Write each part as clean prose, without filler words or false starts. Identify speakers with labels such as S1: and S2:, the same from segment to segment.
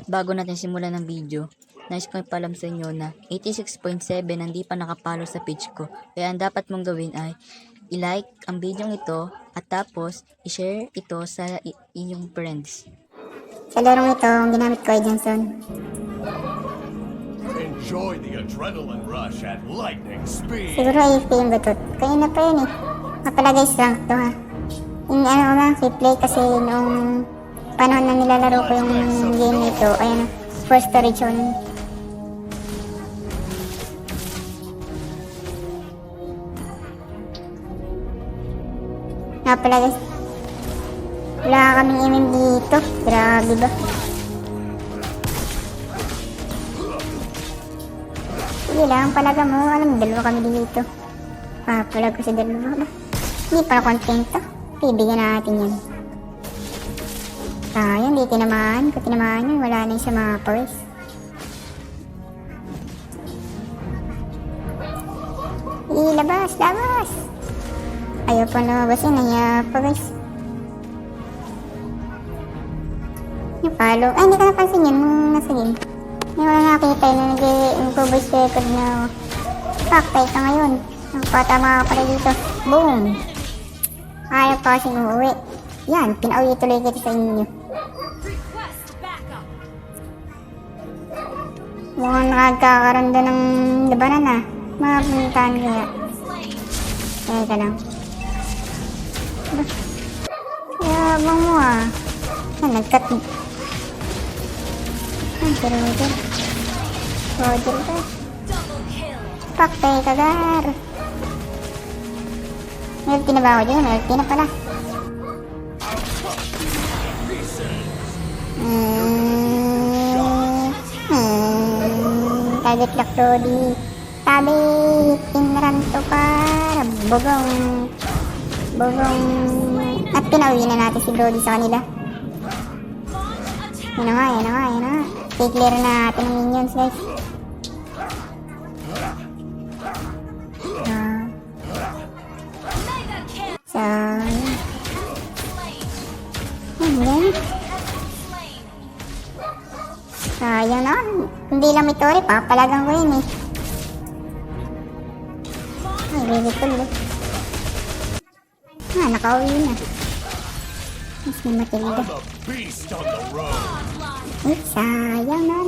S1: At bago natin simulan ng video, nais ko ipalam sa inyo na 86.7 hindi pa nakapalo sa page ko. Kaya ang dapat mong gawin ay i-like ang video ito at tapos i-share ito sa inyong friends.
S2: Sa larong ito, ang ginamit ko ay Johnson.
S3: Enjoy the adrenaline rush at lightning speed.
S2: Siguro AFK yung batot. Kaya na pa yun eh. Mapala guys, rank to ha. Yung ano ko lang, replay kasi noong panahon na nilalaro ko yung game nito, ayun, first storage on. Nga pala guys, wala kaming MM dito. Grabe ba? Sige lang, palaga mo. Alam, dalawa kami dito. Palag ko sa dalawa ba? Hindi para kontento. Bibigyan natin yan. Sayang, di tinamaan. Kung tinamaan yun, wala na yung sa mga powers. Labas, labas! Ayaw pa lumabas yun, nahiya pa guys. Yung palo. Ay, hindi ka napansin yun nung nasa game. Hindi wala nakakita yun na nag-voice record na paktay ka ngayon. Nagpatama ka pala dito. Boom! Ayaw pa kasing uuwi. Yan, pinauwi tuloy kita sa inyo. Mukhang nakagkakaroon doon ng labanan ah. Mga puntahan kaya. Teka lang. Yabang mo ah. Nagkat. Pero Roger. Roger ka. Paktay ka gar. Melty na ba ako dyan? Melty na pala. Target lock Rodi. Tabi. Tinranto ka. Bogong. Bogong. At pinauwi na natin si Brody sa kanila. Yan na nga, yan na nga, yan na nga. I-clear na natin ang minions guys. So, yan. Sayang na. Hindi lang may tori, papalagang ko yun eh. Ay, ridicule eh. Nakauwi na. Mas may Matilda. Ay, sayang na.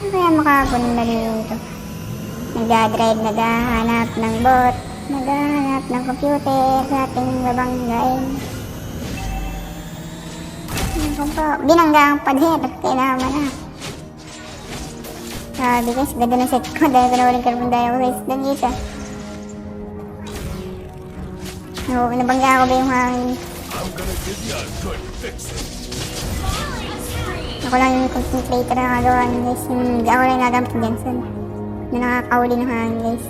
S2: Ano kaya makakunin na dito? Nagdadrive, naghahanap ng bot, naghahanap ng computer sa ating babanggain. Binangga ang padhead at kailangan na. Sabi guys, ganda ng set ko dahil panawaling carbon dioxide doon isa. Nabangga ako ba yung hangin? Ako lang yung concentrator na nagawa niyo guys. Ako lang yung nagamit ng Johnson na nakakauli ng hangin guys.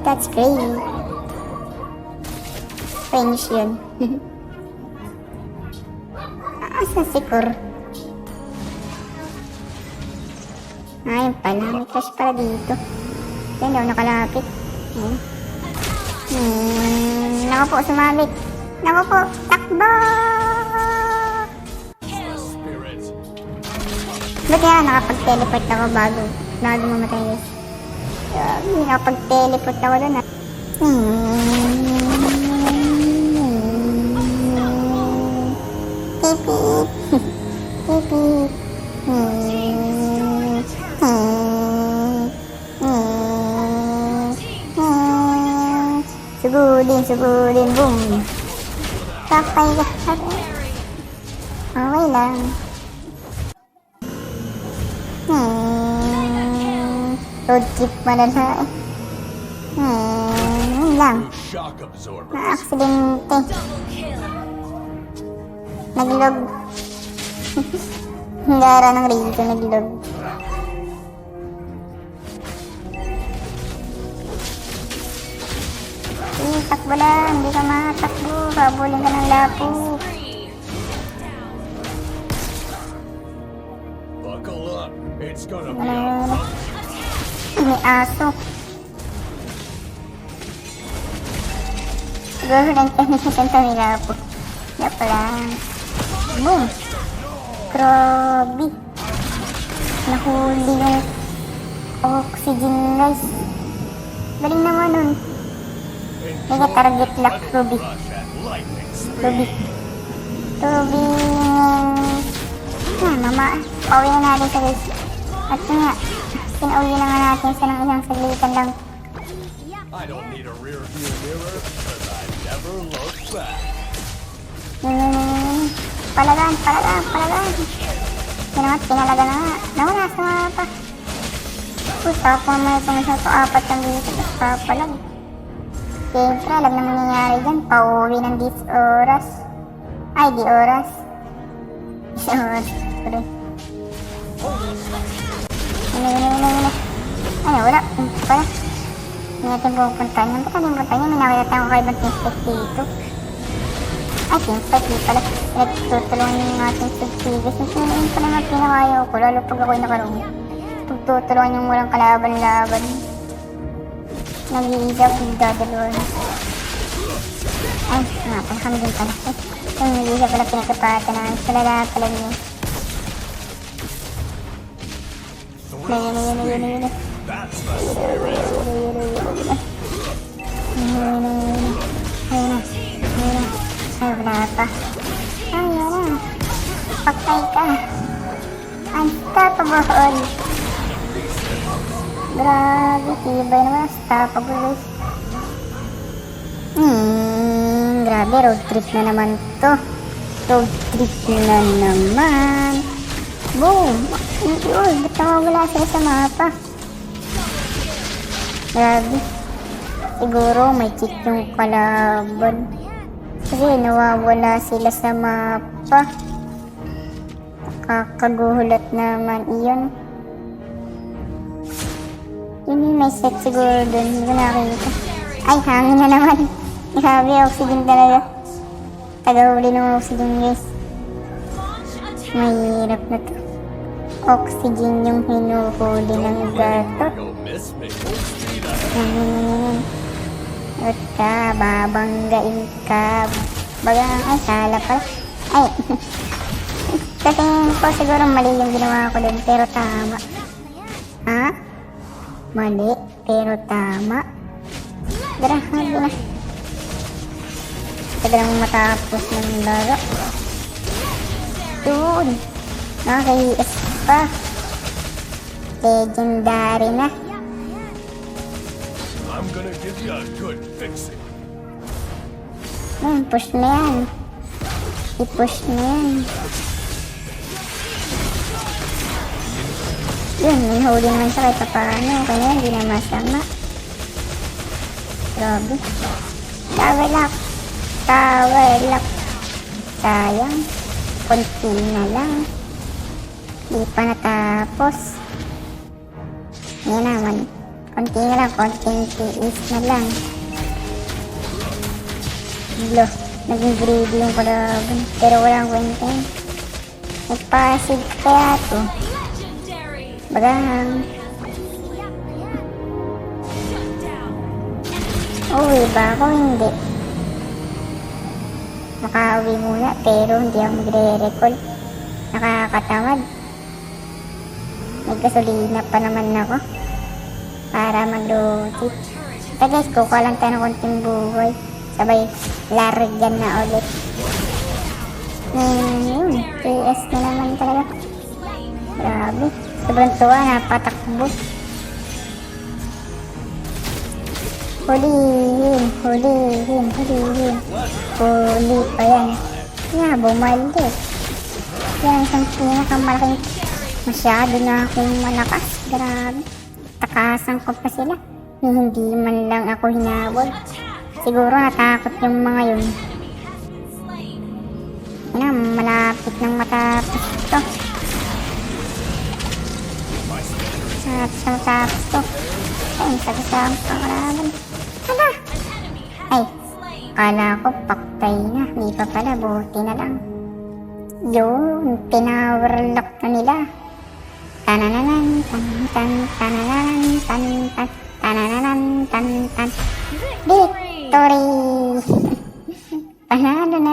S2: That's crazy. French yun. Asa si Kur? Ayun pala, may crush pala dito. Yan daw nakalapit. Naku po, sumabit. Naku po, takbo! Ba't kaya nakapag-teleport ako bago mamatay guys? Nakapag-teleport ako doon ah. Sugulin, boom. Patay ka. Okay lang. Road trip malala eh. Yun lang. Na-aksidente. Naglog. Gara ng rito, naglog. Takbo lang, hindi ka matakbo. Kabulin ka ng lapo.
S3: Buckle up, it's gonna be
S2: May aso. Siguro lang tayo sa Santa Mila po. Wala lang. Boom! Grabe. Nahuli yung oxygen guys. Galing naman nun. Mega target lock Ruby.
S3: Rush at lightning speed.
S2: Ruby. Ruby. Mama. Pauwi na natin sa guys. At yun nga. Pinauwi na nga natin sa ng isang saglitan lang.
S3: I don't need a rear view mirror because I never look back.
S2: Palagan. Yun naman, pinalaga na nga. Nawala sa mapa. Tapos naman itong isa to, 4 ang dito. Tapos papalag. Siyempre, alam na mangyayari dyan. Pauwi ng 10 oras. Ay, di oras. 10 oras. Sorry. Ano, wala. Pala. Hindi natin pupuntahan yan. Ba't natin pupuntahan yan? May nakita tayong kaibang team spec dito. Ay, team spec dito pala. Nagtutulungan yung ating subsidies. Yung pa naman pinakayaw ko. Lalo pag ako'y nakaroon. Tutulungan yung walang kalaban-laban. Nag-iisa ko dadalawan. Ay, nga pala kami din pala. Yung nag-iisa pala pinagkapata na. Palala pala niya. Yun.
S3: That's the spirit.
S2: Ayun na. Ay, wala pa. Ay, wala. Patay ka. Unstoppable. Grabe, tibay naman. Unstoppable. Grabe, road trip na naman to. Road trip na naman. Boom! Yun, ba't nawawala sila sa mapa? Grabe. Siguro may cheat yung kalaban. Kasi nawawala sila sa mapa. Nakakagulat naman iyon. Yun yung may set siguro dun. Hindi ko nakita. Ay, hangin na naman. Grabe, oxygen talaga. Tagahuli ng oxygen guys. Mahirap na to. Oxygen yung hinuhuli ng gato.
S3: You'll miss me. Full speed ahead.
S2: At ka, babanggain ka. Bagang, ay, sala pa. Ay, sa tingin ko siguro mali yung ginawa ko dun, pero tama. Ha? Mali, pero tama. Grabe na. Tagal matapos ng laro. Doon. Nakakaiis pa. Legendary na.
S3: I'm gonna give you a good fixing.
S2: Push na yan. I-push na yan. Yun, may huli naman siya kahit paano. Kaya hindi na masama. Grabe. Tower lock. Sayang. Konti na lang. Di pa natapos. Yan naman. Konti na lang. Konting tiis na lang. Lo, naging greedy yung kalaban. Pero walang kwenta yun. Nagpasig kaya to. Bagang. Uwi ba ako? Hindi. Makauwi muna pero hindi ako magre-recall. Nakakatamad. May gasolina pa naman ako para mag-rotate. So guys, kukuha lang tayo ng konting buhay. Sabay largan na ulit. Yun, PS na naman talaga. Grabe. Sobrang tuwa, napatakbo. Hulihin. Huli pa yan. Bumalik. Yan, isang pinakamalaking. Masyado na akong malakas. Grabe. Takasan ko pa sila. Hindi man lang ako hinabol. Siguro natakot yung mga yun. Yan, malapit nang matapos to. Matapos to. Ay, sagasang pangalaban. Hala! Ay, kala ko paktay na. Hindi pa pala, buti na lang. Yun, pinawarlock na nila. Tanananan, tanananan, tanananan, tanananan, tanananan. Victory! Panalo na